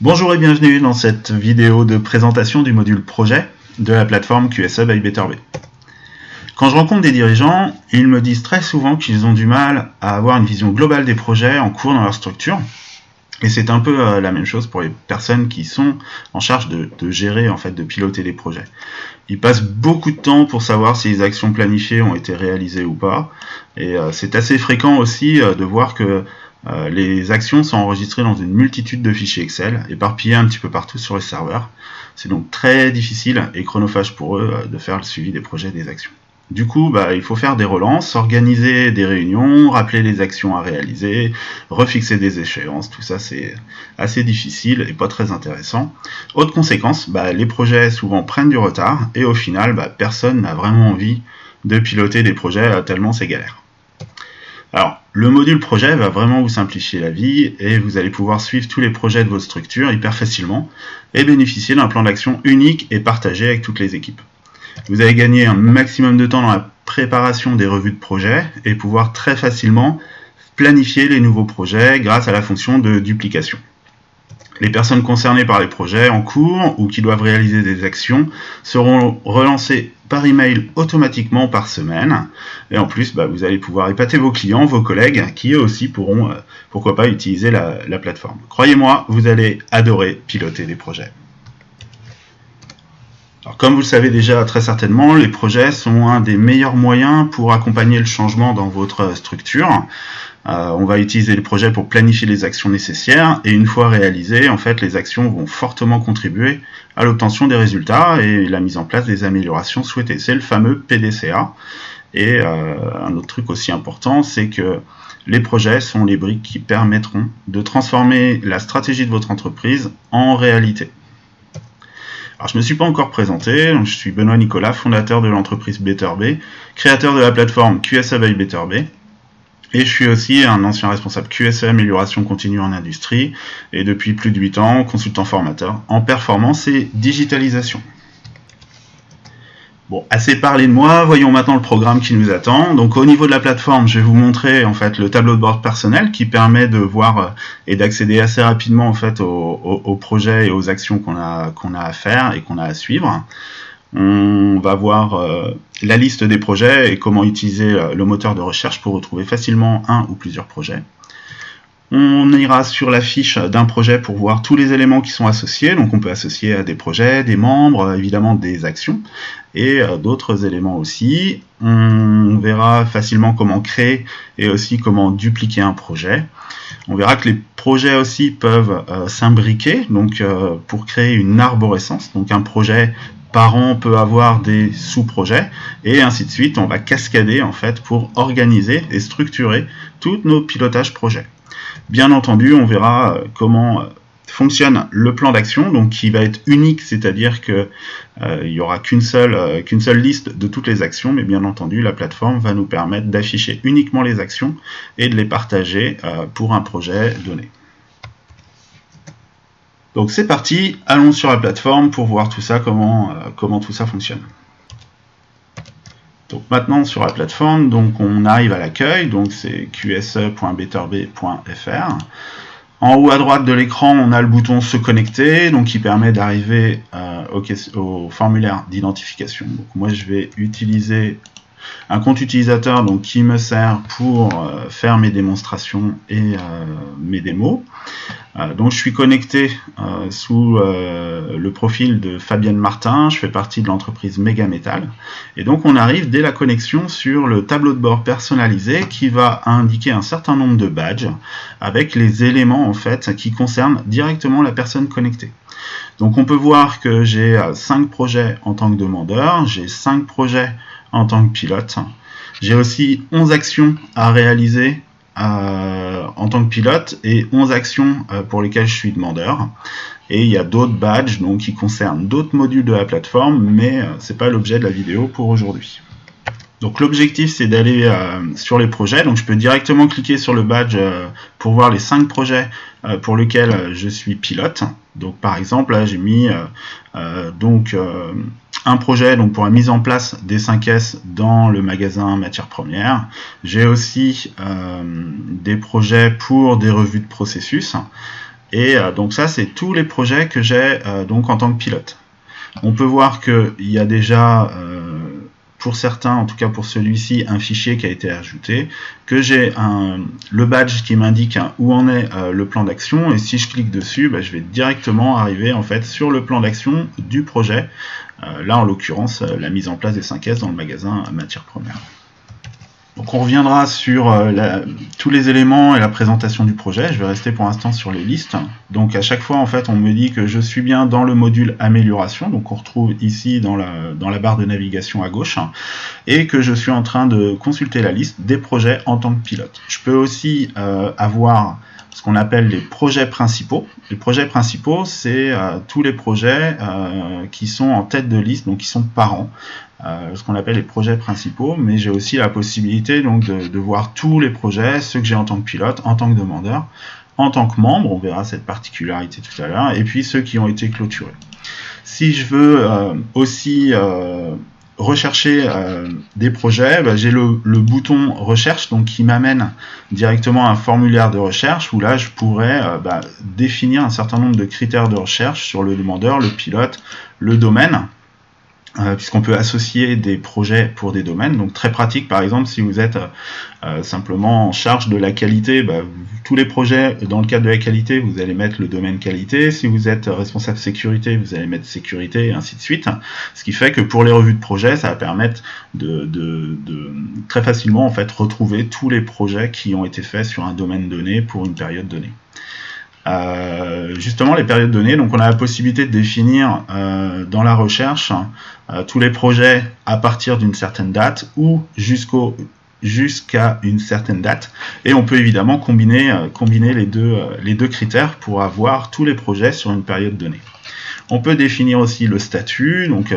Bonjour et bienvenue dans cette vidéo de présentation du module projet de la plateforme QSE by Better Bay. Quand je rencontre des dirigeants, ils me disent très souvent qu'ils ont du mal à avoir une vision globale des projets en cours dans leur structure. Et c'est un peu la même chose pour les personnes qui sont en charge de gérer, de piloter les projets. Ils passent beaucoup de temps pour savoir si les actions planifiées ont été réalisées ou pas. Et c'est assez fréquent aussi de voir que les actions sont enregistrées dans une multitude de fichiers Excel, éparpillés un petit peu partout sur les serveurs. C'est donc très difficile et chronophage pour eux de faire le suivi des projets et des actions. Du coup, il faut faire des relances, organiser des réunions, rappeler les actions à réaliser, refixer des échéances, tout ça c'est assez difficile et pas très intéressant. Autre conséquence, les projets souvent prennent du retard et au final, personne n'a vraiment envie de piloter des projets tellement c'est galère. Alors, le module projet va vraiment vous simplifier la vie et vous allez pouvoir suivre tous les projets de votre structure hyper facilement et bénéficier d'un plan d'action unique et partagé avec toutes les équipes. Vous allez gagner un maximum de temps dans la préparation des revues de projet et pouvoir très facilement planifier les nouveaux projets grâce à la fonction de duplication. Les personnes concernées par les projets en cours ou qui doivent réaliser des actions seront relancées par email automatiquement par semaine. Et en plus, vous allez pouvoir épater vos clients, vos collègues, qui eux aussi pourront, pourquoi pas, utiliser la plateforme. Croyez-moi, vous allez adorer piloter des projets. Alors, comme vous le savez déjà très certainement, les projets sont un des meilleurs moyens pour accompagner le changement dans votre structure. On va utiliser les projets pour planifier les actions nécessaires et une fois réalisées, les actions vont fortement contribuer à l'obtention des résultats et la mise en place des améliorations souhaitées. C'est le fameux PDCA. Et un autre truc aussi important, c'est que les projets sont les briques qui permettront de transformer la stratégie de votre entreprise en réalité. Alors, je ne me suis pas encore présenté, donc je suis Benoît Nicolas, fondateur de l'entreprise Better Bay, créateur de la plateforme QSE by Better Bay, et je suis aussi un ancien responsable QSE amélioration continue en industrie, et depuis plus de 8 ans, consultant formateur en performance et digitalisation. Bon, assez parlé de moi, voyons maintenant le programme qui nous attend. Donc au niveau de la plateforme, je vais vous montrer le tableau de bord personnel qui permet de voir et d'accéder assez rapidement aux projets et aux actions qu'on a à faire et qu'on a à suivre. On va voir la liste des projets et comment utiliser le moteur de recherche pour retrouver facilement un ou plusieurs projets. On ira sur la fiche d'un projet pour voir tous les éléments qui sont associés. Donc on peut associer à des projets, des membres, évidemment des actions et d'autres éléments aussi. On verra facilement comment créer et aussi comment dupliquer un projet. On verra que les projets aussi peuvent s'imbriquer pour créer une arborescence. Donc un projet par an peut avoir des sous-projets et ainsi de suite. On va cascader pour organiser et structurer tous nos pilotages projets. Bien entendu, on verra comment fonctionne le plan d'action, donc qui va être unique, c'est-à-dire que il n'y aura qu'une seule liste de toutes les actions, mais bien entendu, la plateforme va nous permettre d'afficher uniquement les actions et de les partager pour un projet donné. Donc c'est parti, allons sur la plateforme pour voir tout ça, comment tout ça fonctionne. Donc maintenant sur la plateforme, on arrive à l'accueil, donc c'est qse.betterbay.fr. En haut à droite de l'écran, on a le bouton se connecter, qui permet d'arriver au formulaire d'identification. Donc moi je vais utiliser un compte utilisateur qui me sert pour faire mes démonstrations et mes démos. Donc je suis connecté sous le profil de Fabienne Martin, je fais partie de l'entreprise Megametal. Et donc on arrive dès la connexion sur le tableau de bord personnalisé qui va indiquer un certain nombre de badges avec les éléments qui concernent directement la personne connectée. Donc on peut voir que j'ai 5 projets en tant que demandeur, j'ai 5 projets en tant que pilote. J'ai aussi 11 actions à réaliser en tant que pilote et 11 actions pour lesquelles je suis demandeur. Et il y a d'autres badges qui concernent d'autres modules de la plateforme, mais ce n'est pas l'objet de la vidéo pour aujourd'hui. Donc l'objectif c'est d'aller sur les projets, donc je peux directement cliquer sur le badge pour voir les 5 projets pour lesquels je suis pilote. Donc par exemple là j'ai mis un projet pour la mise en place des 5S dans le magasin matières premières. J'ai aussi des projets pour des revues de processus Et donc ça, c'est tous les projets que j'ai donc en tant que pilote. On peut voir qu'il y a déjà, pour certains, en tout cas pour celui-ci, un fichier qui a été ajouté, que j'ai le badge qui m'indique où en est le plan d'action, et si je clique dessus, je vais directement arriver en fait sur le plan d'action du projet, là en l'occurrence la mise en place des 5S dans le magasin matières premières. Donc on reviendra sur tous les éléments et la présentation du projet. Je vais rester pour l'instant sur les listes. Donc à chaque fois en fait on me dit que je suis bien dans le module amélioration, donc on retrouve ici dans la barre de navigation à gauche, et que je suis en train de consulter la liste des projets en tant que pilote. Je peux aussi avoir ce qu'on appelle les projets principaux. Les projets principaux, c'est tous les projets qui sont en tête de liste, donc qui sont par an. Ce qu'on appelle les projets principaux, mais j'ai aussi la possibilité donc de voir tous les projets, ceux que j'ai en tant que pilote, en tant que demandeur, en tant que membre, on verra cette particularité tout à l'heure, et puis ceux qui ont été clôturés. Si je veux aussi rechercher des projets, j'ai le bouton recherche donc qui m'amène directement à un formulaire de recherche où là je pourrais définir un certain nombre de critères de recherche sur le demandeur, le pilote, le domaine, puisqu'on peut associer des projets pour des domaines, donc très pratique par exemple si vous êtes simplement en charge de la qualité, tous les projets dans le cadre de la qualité vous allez mettre le domaine qualité, si vous êtes responsable sécurité vous allez mettre sécurité et ainsi de suite, ce qui fait que pour les revues de projet ça va permettre de très facilement en fait retrouver tous les projets qui ont été faits sur un domaine donné pour une période donnée. Justement les périodes données, donc on a la possibilité de définir dans la recherche tous les projets à partir d'une certaine date ou jusqu'à une certaine date, et on peut évidemment combiner les deux critères pour avoir tous les projets sur une période donnée. On peut définir aussi le statut, donc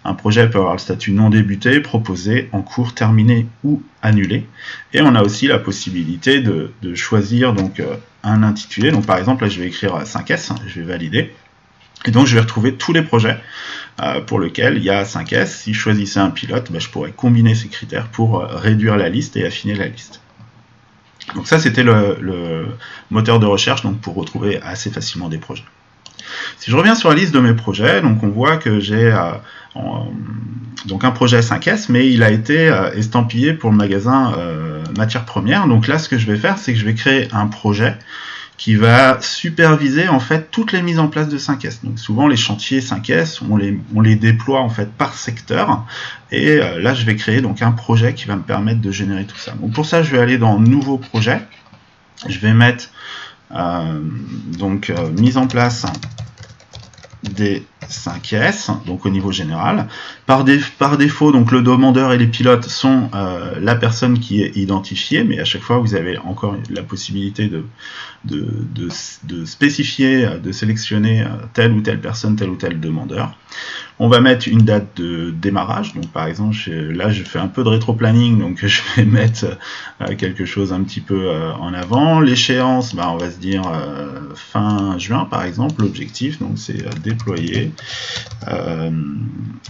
un projet peut avoir le statut non débuté, proposé, en cours, terminé ou annulé. Et on a aussi la possibilité de choisir donc un intitulé. Donc par exemple, là je vais écrire 5S, je vais valider. Et donc je vais retrouver tous les projets pour lesquels il y a 5S. Si je choisissais un pilote, je pourrais combiner ces critères pour réduire la liste et affiner la liste. Donc ça c'était le moteur de recherche donc pour retrouver assez facilement des projets. Si je reviens sur la liste de mes projets, donc on voit que j'ai donc un projet 5S, mais il a été estampillé pour le magasin matières premières. Donc là, ce que je vais faire, c'est que je vais créer un projet qui va superviser en fait toutes les mises en place de 5S. Donc souvent les chantiers 5S, on les déploie en fait par secteur, et là je vais créer donc un projet qui va me permettre de générer tout ça. Donc pour ça, je vais aller dans Nouveau projet, je vais mettre mise en place des 5S, donc au niveau général. Par défaut, donc le demandeur et les pilotes sont la personne qui est identifiée, mais à chaque fois vous avez encore la possibilité de spécifier, de sélectionner telle ou telle personne, tel ou tel demandeur. On va mettre une date de démarrage, donc par exemple là je fais un peu de rétro-planning, donc je vais mettre quelque chose un petit peu en avant. L'échéance, on va se dire fin juin par exemple. L'objectif donc c'est déployer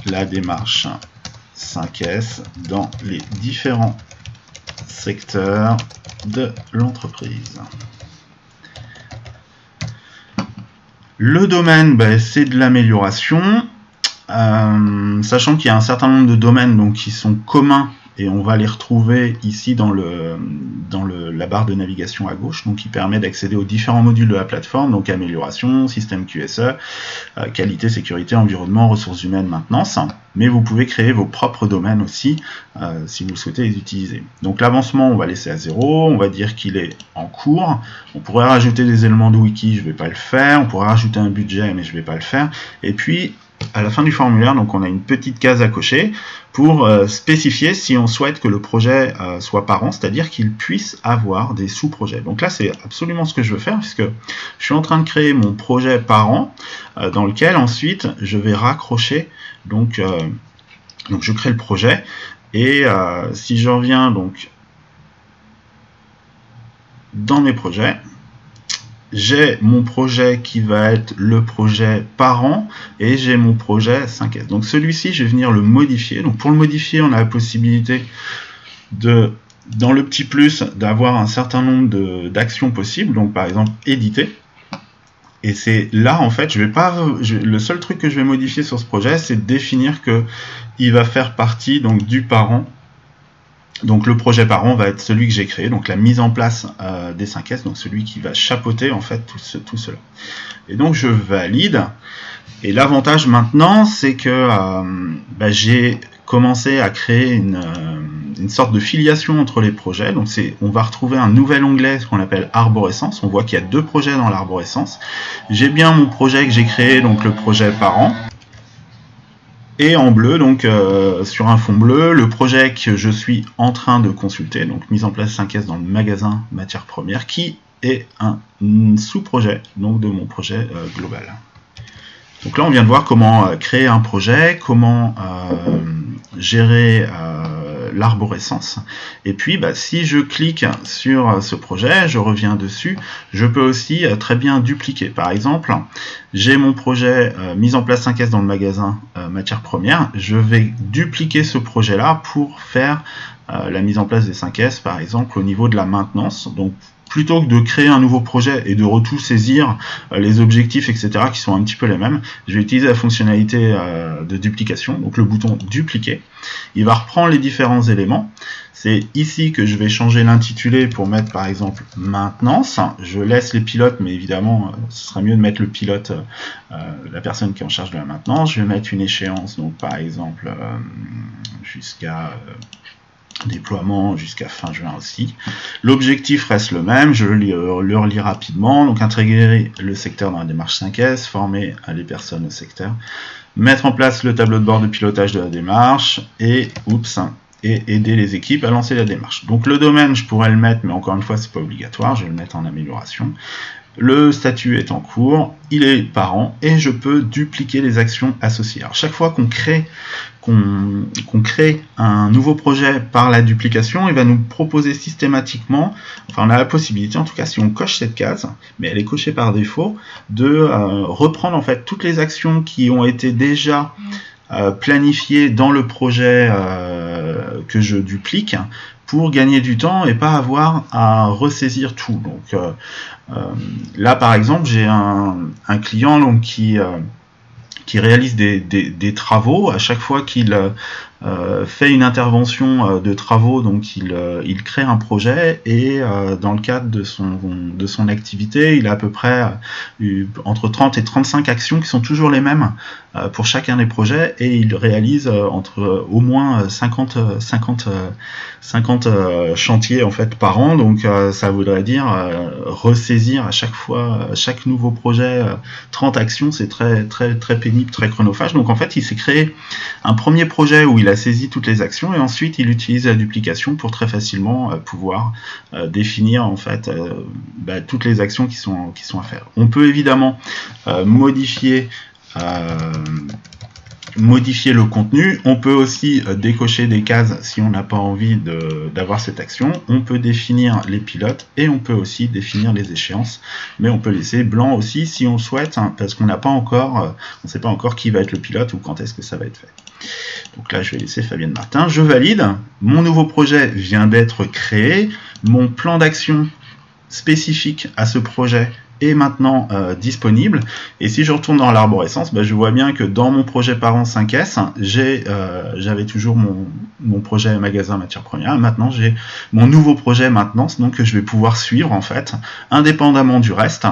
la démarche 5S dans les différents secteurs de l'entreprise. Le domaine, c'est de l'amélioration, sachant qu'il y a un certain nombre de domaines donc, qui sont communs, et on va les retrouver ici dans la barre de navigation à gauche, donc qui permet d'accéder aux différents modules de la plateforme, donc amélioration, système QSE, qualité, sécurité, environnement, ressources humaines, maintenance, mais vous pouvez créer vos propres domaines aussi si vous le souhaitez les utiliser. Donc l'avancement, on va laisser à 0, on va dire qu'il est en cours, on pourrait rajouter des éléments de wiki, je ne vais pas le faire, on pourrait rajouter un budget, mais je ne vais pas le faire, et puis à la fin du formulaire, donc on a une petite case à cocher pour spécifier si on souhaite que le projet soit par an, c'est-à-dire qu'il puisse avoir des sous-projets. Donc là, c'est absolument ce que je veux faire, puisque je suis en train de créer mon projet par an, dans lequel ensuite je vais raccrocher, donc je crée le projet, et si je reviens donc dans mes projets, j'ai mon projet qui va être le projet par an, et j'ai mon projet 5S. Donc celui-ci, je vais venir le modifier. Donc pour le modifier, on a la possibilité dans le petit plus, d'avoir un certain nombre d'actions possibles. Donc par exemple, éditer. Et c'est là, en fait, le seul truc que je vais modifier sur ce projet, c'est de définir que il va faire partie donc du parent. Donc le projet parent va être celui que j'ai créé, donc la mise en place des 5S, donc celui qui va chapeauter en fait tout cela. Et donc je valide. Et l'avantage maintenant, c'est que j'ai commencé à créer une sorte de filiation entre les projets. Donc on va retrouver un nouvel onglet, ce qu'on appelle arborescence. On voit qu'il y a 2 projets dans l'arborescence. J'ai bien mon projet que j'ai créé, donc le projet parent. Et en bleu, donc sur un fond bleu, le projet que je suis en train de consulter, donc mise en place 5S dans le magasin matières premières, qui est un sous-projet donc de mon projet global. Donc là, on vient de voir comment créer un projet, comment gérer l'arborescence. Et puis, si je clique sur ce projet, je reviens dessus, je peux aussi très bien dupliquer. Par exemple, j'ai mon projet mise en place 5S dans le magasin matières premières. Je vais dupliquer ce projet-là pour faire la mise en place des 5S, par exemple, au niveau de la maintenance. Donc, plutôt que de créer un nouveau projet et de tout saisir les objectifs, etc., qui sont un petit peu les mêmes, je vais utiliser la fonctionnalité de duplication, donc le bouton dupliquer. Il va reprendre les différents éléments. C'est ici que je vais changer l'intitulé pour mettre par exemple maintenance. Je laisse les pilotes, mais évidemment, ce sera mieux de mettre le pilote, la personne qui est en charge de la maintenance. Je vais mettre une échéance, donc par exemple jusqu'à déploiement jusqu'à fin juin aussi. L'objectif reste le même, je le relis rapidement. Donc intégrer le secteur dans la démarche 5S, former les personnes au secteur, mettre en place le tableau de bord de pilotage de la démarche et aider les équipes à lancer la démarche. Donc le domaine, je pourrais le mettre, mais encore une fois, c'est pas obligatoire, je vais le mettre en amélioration. Le statut est en cours, il est parent et je peux dupliquer les actions associées. Alors chaque fois qu'on crée un nouveau projet par la duplication, il va nous proposer systématiquement, enfin on a la possibilité en tout cas si on coche cette case, mais elle est cochée par défaut, de reprendre en fait toutes les actions qui ont été déjà planifiées dans le projet que je duplique, pour gagner du temps et pas avoir à ressaisir tout. Donc là par exemple j'ai un client donc, qui réalise des travaux. À chaque fois qu'il fait une intervention de travaux, donc il crée un projet et dans le cadre de son activité, il a à peu près entre 30 et 35 actions qui sont toujours les mêmes pour chacun des projets et il réalise entre au moins 50 chantiers en fait par an, donc ça voudrait dire ressaisir à chaque fois, chaque nouveau projet, 30 actions, c'est très pénible, très chronophage. Donc en fait il s'est créé un premier projet où il a saisi toutes les actions et ensuite il utilise la duplication pour très facilement pouvoir définir en fait toutes les actions qui sont à faire. On peut évidemment modifier le contenu, on peut aussi décocher des cases si on n'a pas envie d'avoir cette action, on peut définir les pilotes et on peut aussi définir les échéances, mais on peut laisser blanc aussi si on le souhaite, hein, parce qu'on n'a pas encore, on ne sait pas encore qui va être le pilote ou quand est-ce que ça va être fait. Donc là je vais laisser Fabienne Martin, je valide, mon nouveau projet vient d'être créé, mon plan d'action spécifique à ce projet est maintenant disponible, et si je retourne dans l'arborescence, je vois bien que dans mon projet parent 5S, j'avais toujours mon projet magasin matières premières, maintenant j'ai mon nouveau projet maintenance, donc que je vais pouvoir suivre en fait, indépendamment du reste,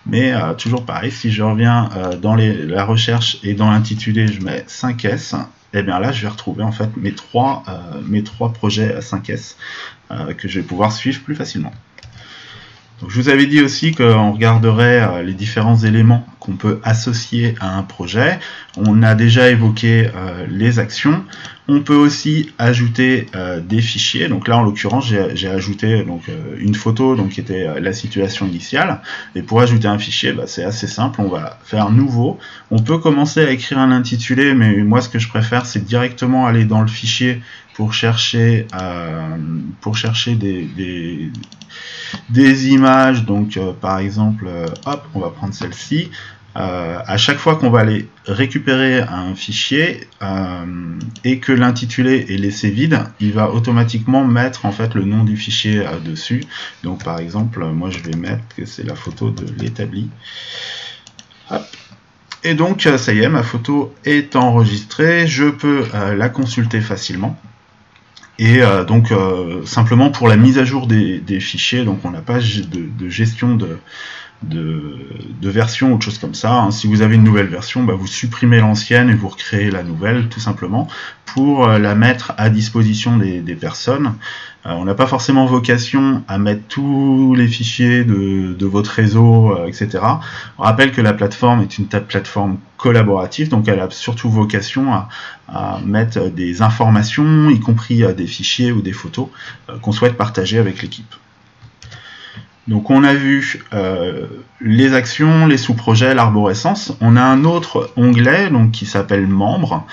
mais toujours pareil, si je reviens dans la recherche et dans l'intitulé je mets 5S, et bien là je vais retrouver en fait mes trois projets 5S que je vais pouvoir suivre plus facilement. Donc, je vous avais dit aussi qu'on regarderait les différents éléments qu'on peut associer à un projet. On a déjà évoqué les actions. On peut aussi ajouter des fichiers. Donc là, en l'occurrence, j'ai ajouté une photo qui était la situation initiale. Et pour ajouter un fichier, c'est assez simple. On va faire nouveau. On peut commencer à écrire un intitulé, mais moi, ce que je préfère, c'est directement aller dans le fichier pour chercher des images. Donc par exemple, hop, on va prendre celle-ci. À chaque fois qu'on va aller récupérer un fichier et que l'intitulé est laissé vide, il va automatiquement mettre en fait le nom du fichier dessus. Donc par exemple, moi je vais mettre que c'est la photo de l'établi. Et donc ça y est, ma photo est enregistrée, je peux la consulter facilement. Et donc simplement pour la mise à jour des fichiers, donc on n'a pas de gestion de version ou de choses comme ça. Hein. Si vous avez une nouvelle version, vous supprimez l'ancienne et vous recréez la nouvelle tout simplement pour la mettre à disposition des personnes. On n'a pas forcément vocation à mettre tous les fichiers de votre réseau, etc. On rappelle que la plateforme est une plateforme collaborative, donc elle a surtout vocation à mettre des informations, y compris des fichiers ou des photos qu'on souhaite partager avec l'équipe. Donc on a vu les actions, les sous-projets, l'arborescence. On a un autre onglet donc, qui s'appelle membres.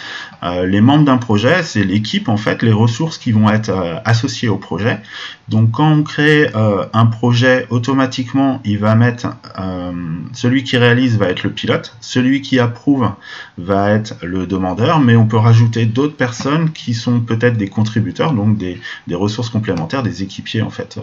Les membres d'un projet, c'est l'équipe, en fait, les ressources qui vont être associées au projet. Donc quand on crée un projet, automatiquement, il va mettre, celui qui réalise va être le pilote, celui qui approuve va être le demandeur, mais on peut rajouter d'autres personnes qui sont peut-être des contributeurs, donc des ressources complémentaires, des équipiers en fait,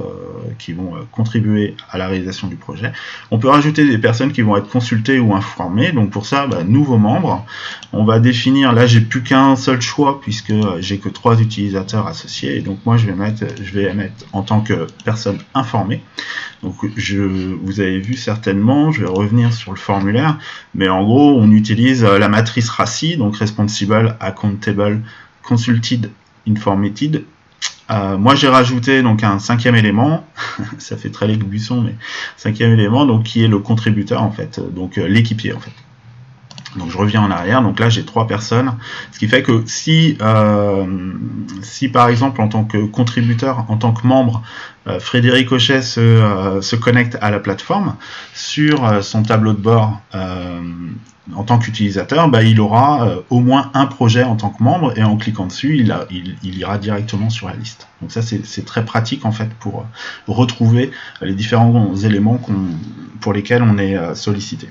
qui vont contribuer à la réalisation du projet. On peut rajouter des personnes qui vont être consultées ou informées, donc pour ça, nouveaux membres. On va définir, là j'ai plus qu'un seul choix puisque j'ai que 3 utilisateurs associés, et donc moi je vais mettre en tant que personne informée. Donc vous avez vu certainement, je vais revenir sur le formulaire, mais en gros on utilise la matrice RACI, donc Responsible, Accountable, Consulted, Informated. Moi j'ai rajouté donc un 5e élément, ça fait très Luc Buisson, mais 5e élément, donc qui est le contributeur en fait, donc l'équipier en fait. Donc je reviens en arrière, donc là j'ai 3 personnes, ce qui fait que si par exemple en tant que contributeur, en tant que membre, Frédéric Hochet se connecte à la plateforme, sur son tableau de bord en tant qu'utilisateur, il aura au moins un projet en tant que membre, et en cliquant dessus, il ira directement sur la liste. Donc ça c'est très pratique en fait pour retrouver les différents éléments pour lesquels on est sollicité.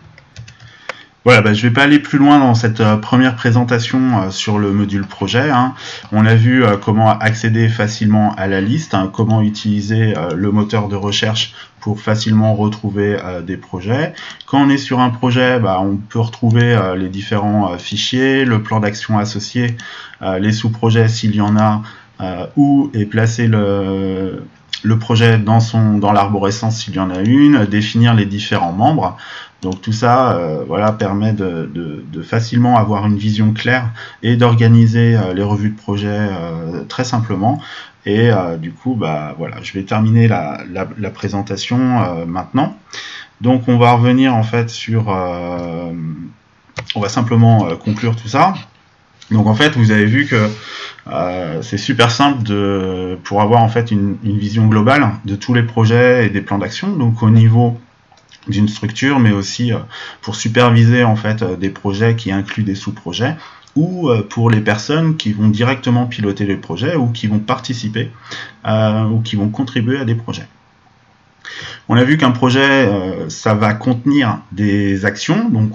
Voilà, je ne vais pas aller plus loin dans cette première présentation sur le module projet. Hein. On a vu comment accéder facilement à la liste, hein, comment utiliser le moteur de recherche pour facilement retrouver des projets. Quand on est sur un projet, on peut retrouver les différents fichiers, le plan d'action associé, les sous-projets s'il y en a, où est placé le projet dans l'arborescence s'il y en a une, définir les différents membres. Donc tout ça permet de facilement avoir une vision claire et d'organiser les revues de projet très simplement. Et du coup, je vais terminer la présentation maintenant. Donc on va revenir en fait sur... on va simplement conclure tout ça. Donc en fait, vous avez vu que c'est super simple pour avoir en fait une vision globale de tous les projets et des plans d'action. Donc au niveau d'une structure, mais aussi pour superviser en fait des projets qui incluent des sous-projets, ou pour les personnes qui vont directement piloter les projets ou qui vont participer ou qui vont contribuer à des projets. On a vu qu'un projet, ça va contenir des actions, donc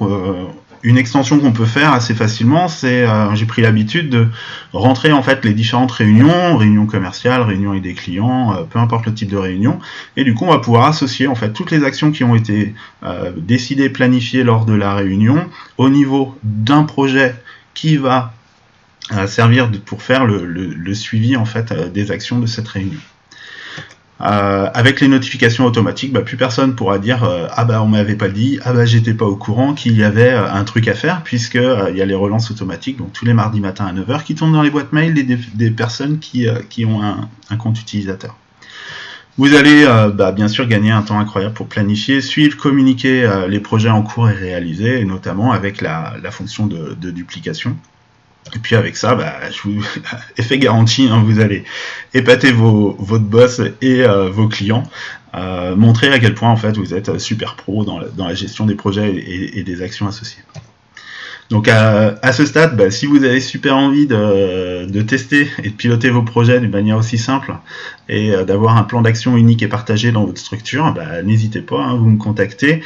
une extension qu'on peut faire assez facilement, c'est j'ai pris l'habitude de rentrer en fait les différentes réunions commerciales, réunions avec des clients, peu importe le type de réunion, et du coup on va pouvoir associer en fait toutes les actions qui ont été décidées, planifiées lors de la réunion au niveau d'un projet qui va servir pour faire le suivi en fait des actions de cette réunion. Avec les notifications automatiques, plus personne pourra dire on m'avait pas dit, j'étais pas au courant qu'il y avait un truc à faire, puisque il y a les relances automatiques, donc tous les mardis matins à 9h, qui tombent dans les boîtes mail des personnes qui ont un compte utilisateur. Vous allez bien sûr gagner un temps incroyable pour planifier, suivre, communiquer les projets en cours et réalisés, et notamment avec la fonction de duplication. Et puis avec ça, je vous effet garanti, hein, vous allez épater votre boss et vos clients, montrer à quel point en fait vous êtes super pro dans la gestion des projets et des actions associées. Donc à ce stade, si vous avez super envie de tester et de piloter vos projets d'une manière aussi simple et d'avoir un plan d'action unique et partagé dans votre structure, n'hésitez pas, hein, vous me contactez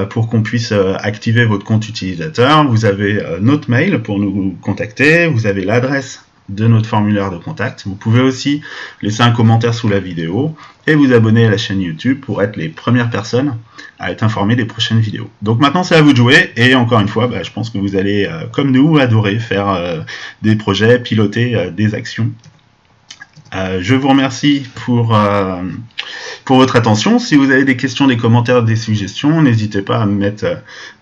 pour qu'on puisse activer votre compte utilisateur. Vous avez notre mail pour nous contacter, vous avez l'adresse de notre formulaire de contact. Vous pouvez aussi laisser un commentaire sous la vidéo et vous abonner à la chaîne YouTube pour être les premières personnes à être informées des prochaines vidéos. Donc maintenant c'est à vous de jouer, et encore une fois, je pense que vous allez, comme nous, adorer faire des projets, piloter des actions. Je vous remercie pour votre attention. Si vous avez des questions, des commentaires, des suggestions, n'hésitez pas à me mettre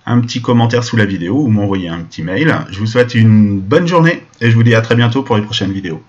un petit commentaire sous la vidéo ou m'envoyer un petit mail. Je vous souhaite une bonne journée et je vous dis à très bientôt pour les prochaines vidéos.